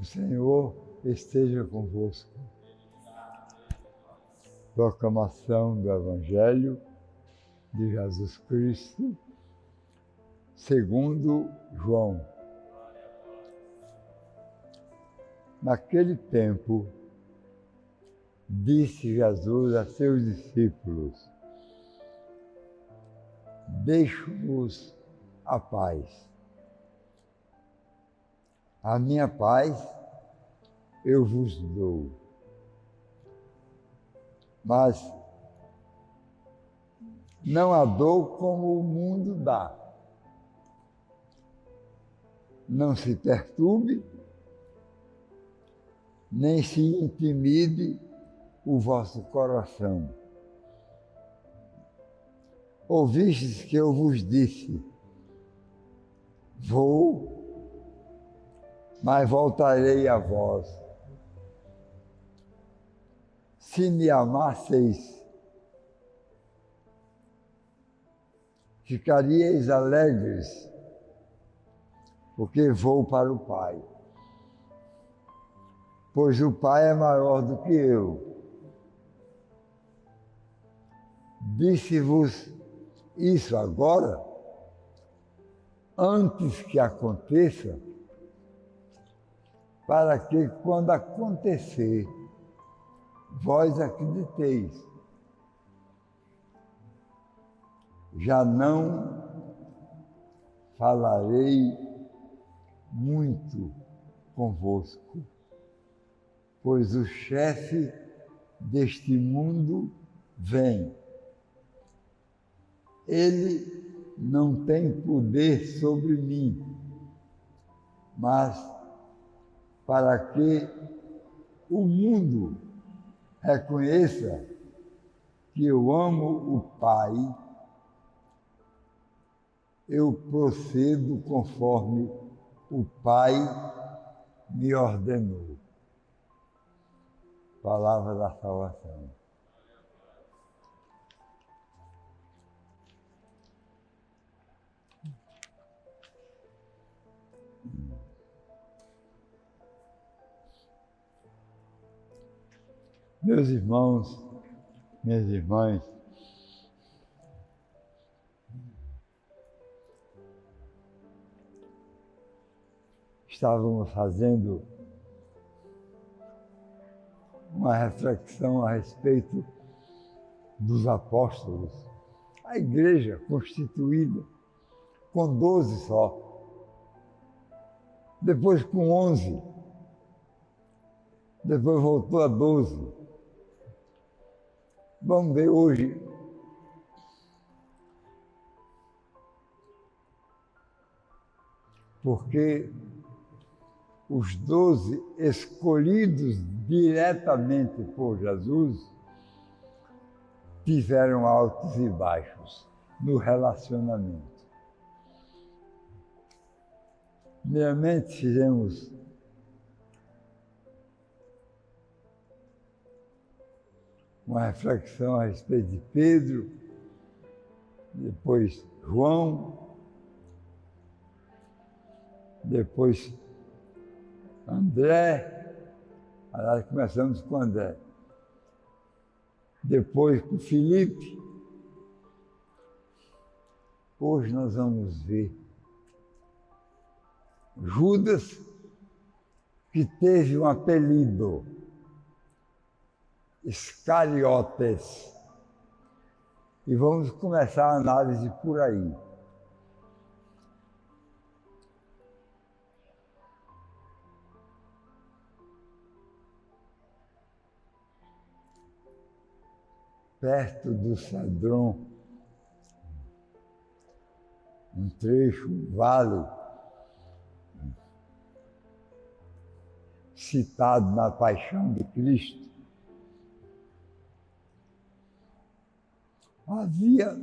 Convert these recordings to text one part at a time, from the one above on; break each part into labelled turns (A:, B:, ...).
A: Senhor esteja convosco. Proclamação do Evangelho de Jesus Cristo, segundo João. Naquele tempo, disse Jesus a seus discípulos: deixo-vos a paz. A minha paz eu vos dou. Mas não a dou como o mundo dá. Não se perturbe, nem se intimide o vosso coração. Ouvistes que eu vos disse: vou, mas voltarei a vós. Se me amasseis, ficaríeis alegres, porque vou para o Pai. Pois o Pai é maior do que eu. Disse-vos isso agora, antes que aconteça, para que, quando acontecer, vós acrediteis. Já não falarei muito convosco, pois o chefe deste mundo vem. Ele não tem poder sobre mim, mas para que o mundo reconheça que eu amo o Pai, eu procedo conforme o Pai me ordenou. Palavra da salvação. Meus irmãos, minhas irmãs, estávamos fazendo uma reflexão a respeito dos apóstolos, a igreja constituída com 12 só, depois com 11, depois voltou a 12. Vamos ver hoje porque os 12 escolhidos diretamente por Jesus tiveram altos e baixos no relacionamento. Primeiramente fizemos uma reflexão a respeito de Pedro, depois João, depois André, aliás, começamos com André, depois com Filipe. Hoje nós vamos ver Judas, que teve um apelido, Iscariotes. E vamos começar a análise por aí. Perto do Cedron, um trecho, um vale, citado na Paixão de Cristo, havia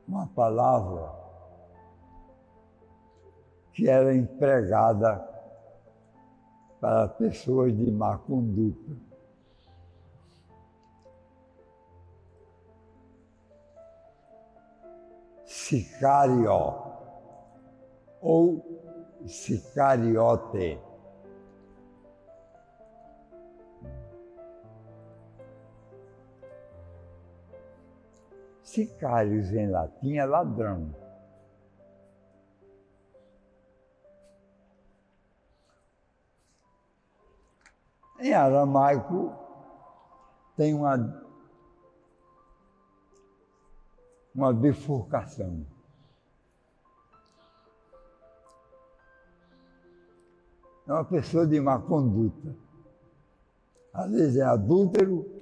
A: uma palavra que era empregada para pessoas de má conduta. Sicário, ou Iscariote. Sicários em latim é ladrão. Em aramaico tem uma bifurcação. É uma pessoa de má conduta. Às vezes é adúltero.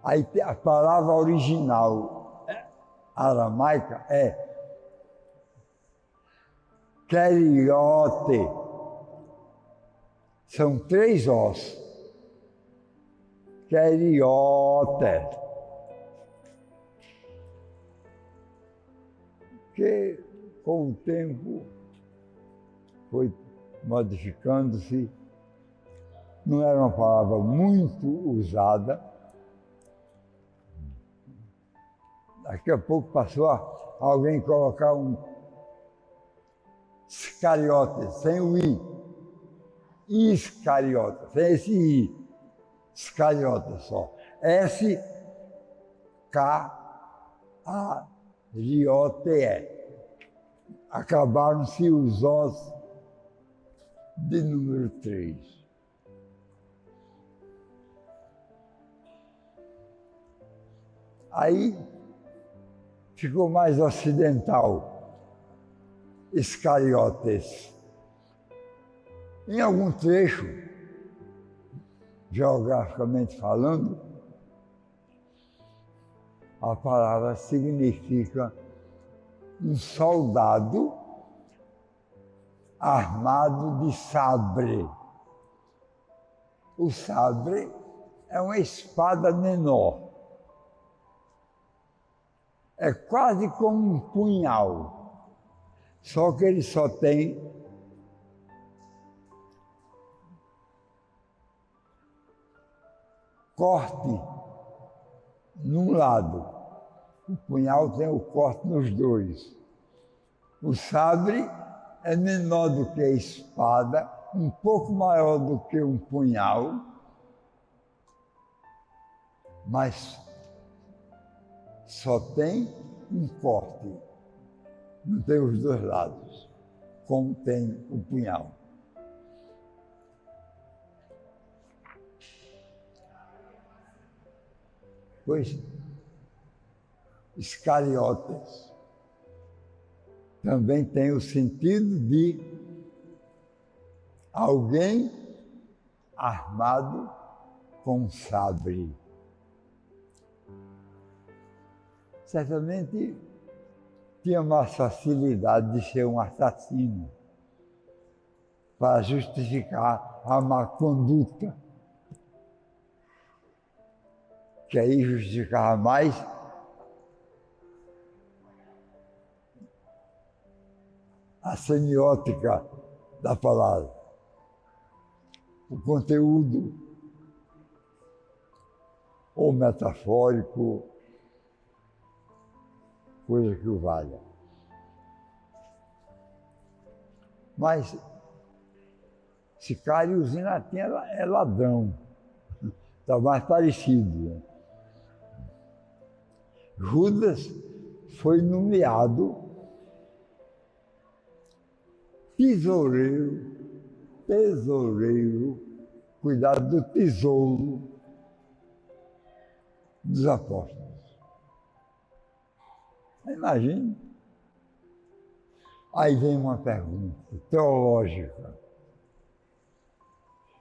A: Aí a palavra original aramaica é keriote. São 3 ossos. Keriote. Que com o tempo foi modificando-se. Não era uma palavra muito usada. Daqui a pouco passou a alguém colocar um iscariote, sem o I. Iscariote, sem esse I. Iscariote só. S-K-A-R-I-O-T-E. Acabaram-se os ossos de número 3. Aí ficou mais ocidental, Iscariotes. Em algum trecho, geograficamente falando, a palavra significa um soldado armado de sabre. O sabre é uma espada menor. É quase como um punhal, só que ele só tem corte num lado. O punhal tem o corte nos dois. O sabre é menor do que a espada, um pouco maior do que um punhal, mas só tem um corte, não tem os dois lados, como tem o punhal. Pois, Iscariotes também tem o sentido de alguém armado com sabre. Certamente tinha mais facilidade de ser um assassino para justificar a má conduta, que aí justificava mais a semiótica da palavra, o conteúdo ou metafórico, coisa que o valha. Mas sicários em latim é ladrão, está mais parecido. Judas foi nomeado tesoureiro, cuidado do tesouro dos apóstolos. Imagine. Aí vem uma pergunta teológica.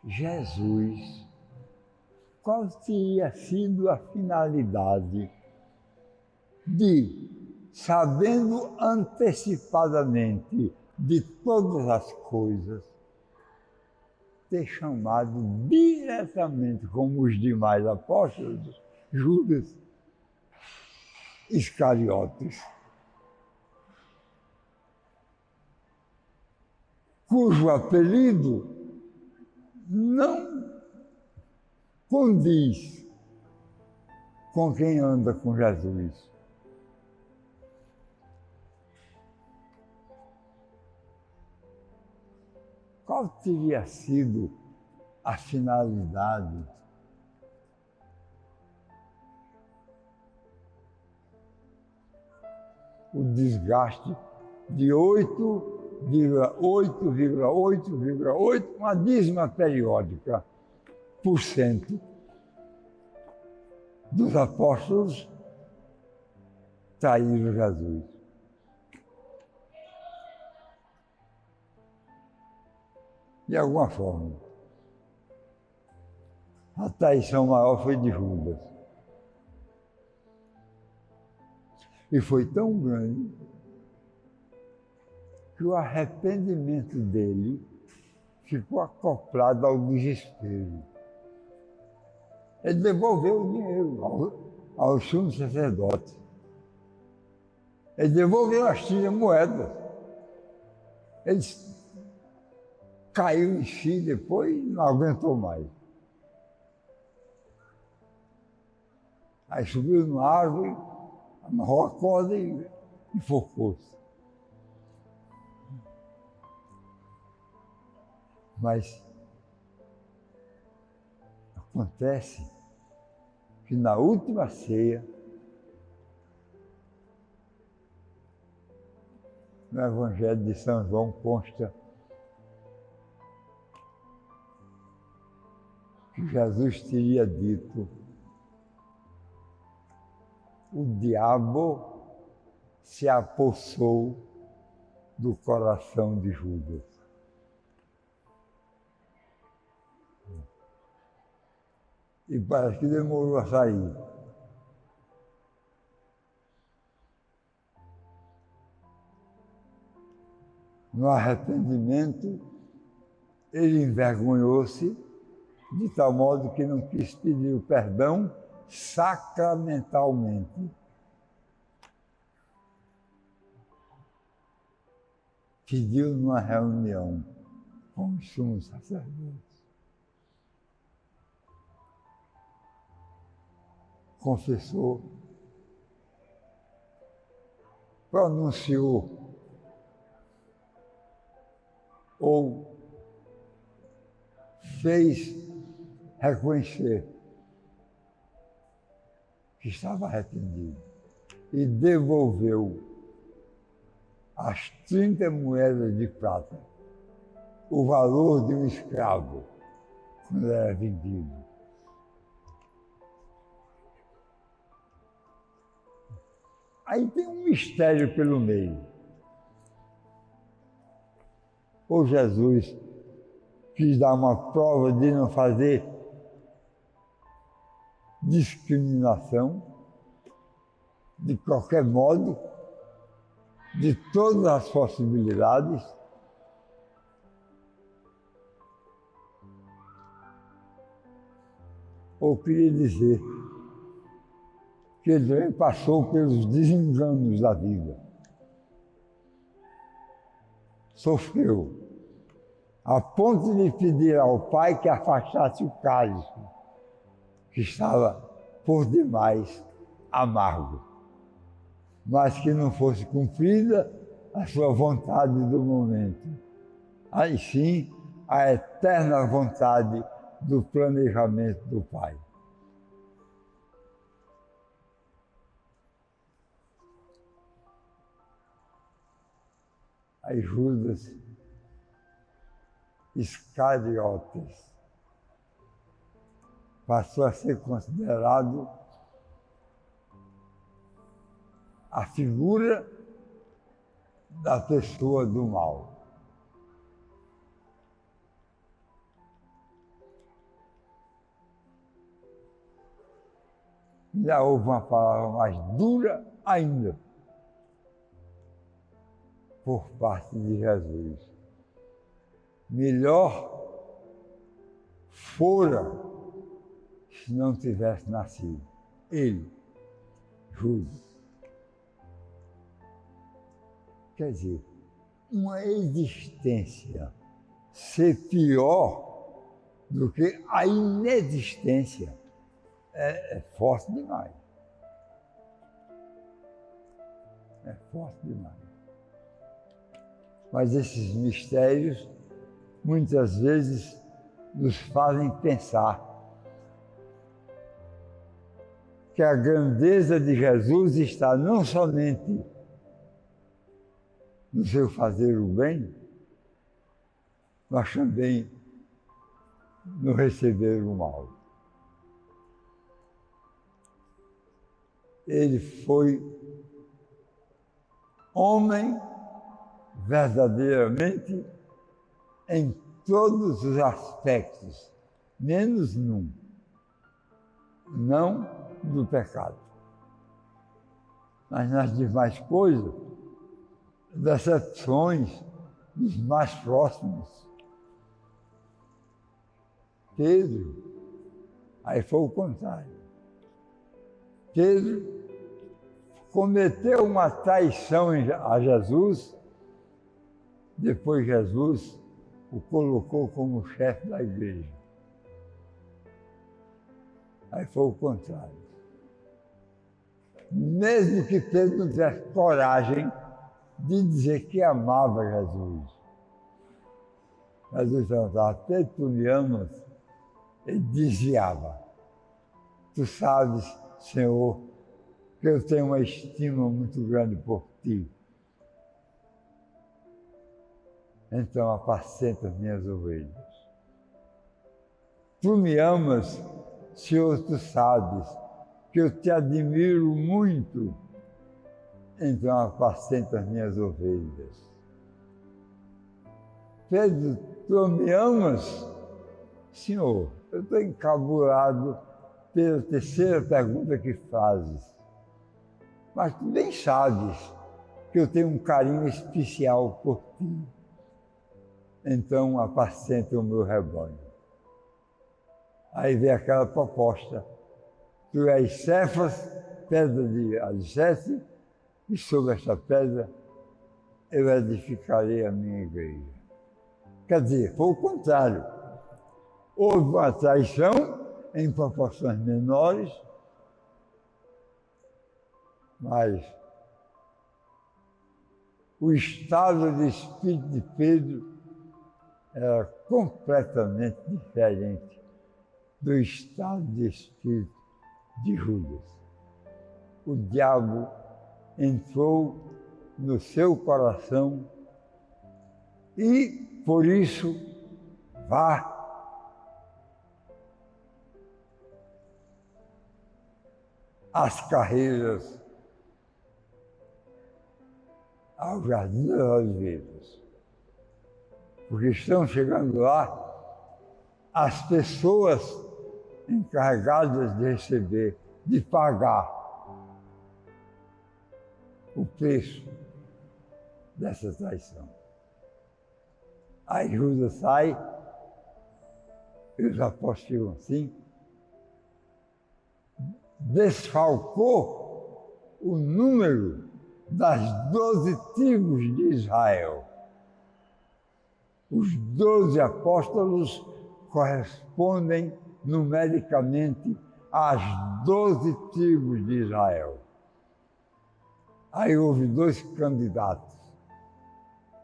A: Jesus, qual teria sido a finalidade de, sabendo antecipadamente de todas as coisas, ter chamado diretamente, como os demais apóstolos, Judas Iscariotes, cujo apelido não condiz com quem anda com Jesus. qual teria sido a finalidade? O desgaste de 8,8,8,8, uma dízima periódica, por cento dos apóstolos traíram Jesus. De alguma forma. A traição maior foi de Judas. E foi tão grande que o arrependimento dele ficou acoplado ao desespero. Ele devolveu o dinheiro ao sumo sacerdote. Ele devolveu as 30 moedas. Ele caiu em si depois e não aguentou mais. Aí subiu numa árvore, amarrou a corda e enforcou-se. Mas acontece que na última ceia, no Evangelho de São João consta que Jesus teria dito: o diabo se apossou do coração de Judas. E parece que demorou a sair. No arrependimento, ele envergonhou-se de tal modo que não quis pedir o perdão sacramentalmente. Pediu numa reunião com os sumos sacerdotes. Confessou, pronunciou ou fez reconhecer que estava arrependido e devolveu as 30 moedas de prata, o valor de um escravo, quando era vendido. Aí tem um mistério pelo meio. Ou Jesus quis dar uma prova de não fazer discriminação, de qualquer modo, de todas as possibilidades, ou queria dizer que ele também passou pelos desenganos da vida. Sofreu, a ponto de pedir ao Pai que afastasse o cálice, que estava por demais amargo, mas que não fosse cumprida a sua vontade do momento. Aí sim, a eterna vontade do planejamento do Pai. Aí Judas Iscariotes passou a ser considerado a figura da pessoa do mal. Já houve uma palavra mais dura ainda por parte de Jesus. Melhor fora se não tivesse nascido. Ele, Judas. Quer dizer, uma existência ser pior do que a inexistência é forte demais. É forte demais. Mas esses mistérios muitas vezes nos fazem pensar que a grandeza de Jesus está não somente no seu fazer o bem, mas também no receber o mal. Ele foi homem verdadeiramente em todos os aspectos, menos num, não do pecado. Mas nas demais coisas, decepções dos mais próximos. Pedro, aí foi o contrário. Pedro cometeu uma traição a Jesus, depois Jesus o colocou como chefe da igreja. Aí foi o contrário. Mesmo que Pedro não tivesse coragem de dizer que amava Jesus. Jesus perguntava, Pedro, tu me amas? Ele desviava. Tu sabes, Senhor, que eu tenho uma estima muito grande por ti. Então apacenta as minhas ovelhas. Tu me amas, Senhor, tu sabes que eu te admiro muito. Então apacenta as minhas ovelhas. Pedro, tu me amas? Senhor, eu estou encabulado pela terceira pergunta que fazes. Mas tu bem sabes que eu tenho um carinho especial por ti. Então apacenta o meu rebanho. Aí vem aquela proposta. Tu és Cefas, pedra de alicerce, e sobre esta pedra eu edificarei a minha igreja. Quer dizer, foi o contrário. Houve uma traição em proporções menores, mas o estado de espírito de Pedro era completamente diferente do estado de espírito de Judas. O diabo entrou no seu coração e, por isso, vá às carreiras ao Jardim das Oliveiras. Porque estão chegando lá as pessoas encarregadas de receber, de pagar o preço dessa traição. Aí Judas sai, e os apóstolos ficam assim, desfalcou o número das 12 tribos de Israel. Os 12 apóstolos correspondem numericamente às 12 tribos de Israel. Aí houve 2 candidatos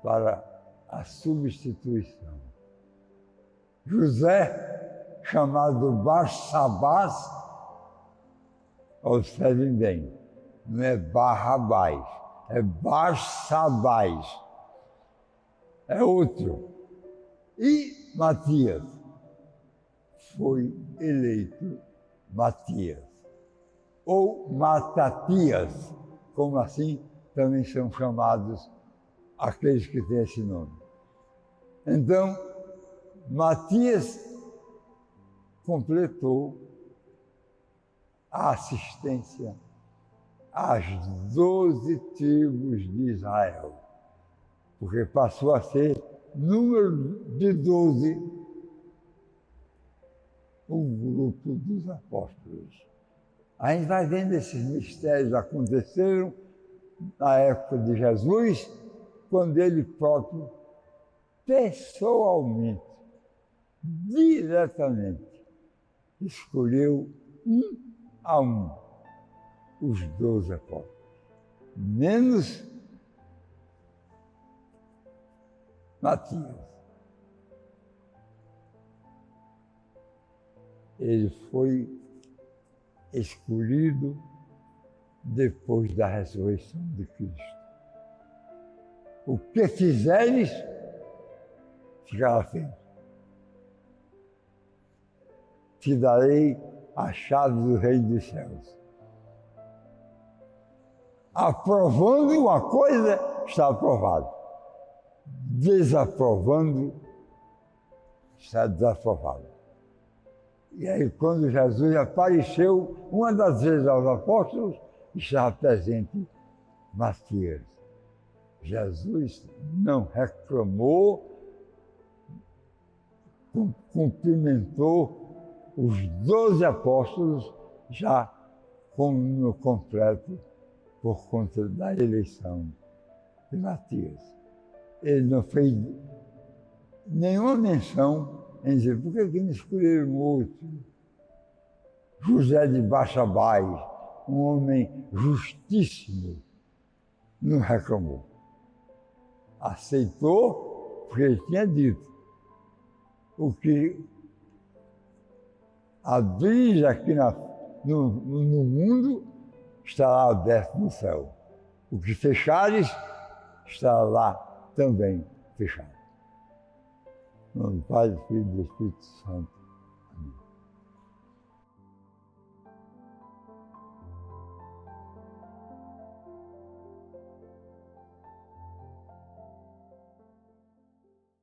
A: para a substituição. José, chamado Barsabás, observem bem, não é Barrabás, é Barsabás, é outro. E Matias, foi eleito Matias, ou Matatias, como assim também são chamados aqueles que têm esse nome. Então, Matias completou a assistência às 12 tribos de Israel, porque passou a ser número de 12 o grupo dos apóstolos. A gente vai vendo esses mistérios aconteceram na época de Jesus, quando ele próprio, pessoalmente, diretamente, escolheu um a um os 12 apóstolos, menos Matias. ele foi escolhido depois da ressurreição de Cristo. O que fizeres, ficará feito. Te darei a chave do reino dos céus. Aprovando uma coisa, está aprovado. Desaprovando, está desaprovado. E aí, quando Jesus apareceu, uma das vezes aos apóstolos, estava presente Matias. Jesus não reclamou, cumprimentou os 12 apóstolos já com o número completo por conta da eleição de Matias. Ele não fez nenhuma menção em dizer, por que não escolheram outro? José de Baixabás, um homem justíssimo, não reclamou. Aceitou porque ele tinha dito. O que abris aqui no mundo estará aberto no céu. O que fechares estará lá também fechado. Em nome do Pai, do Filho e do Espírito Santo.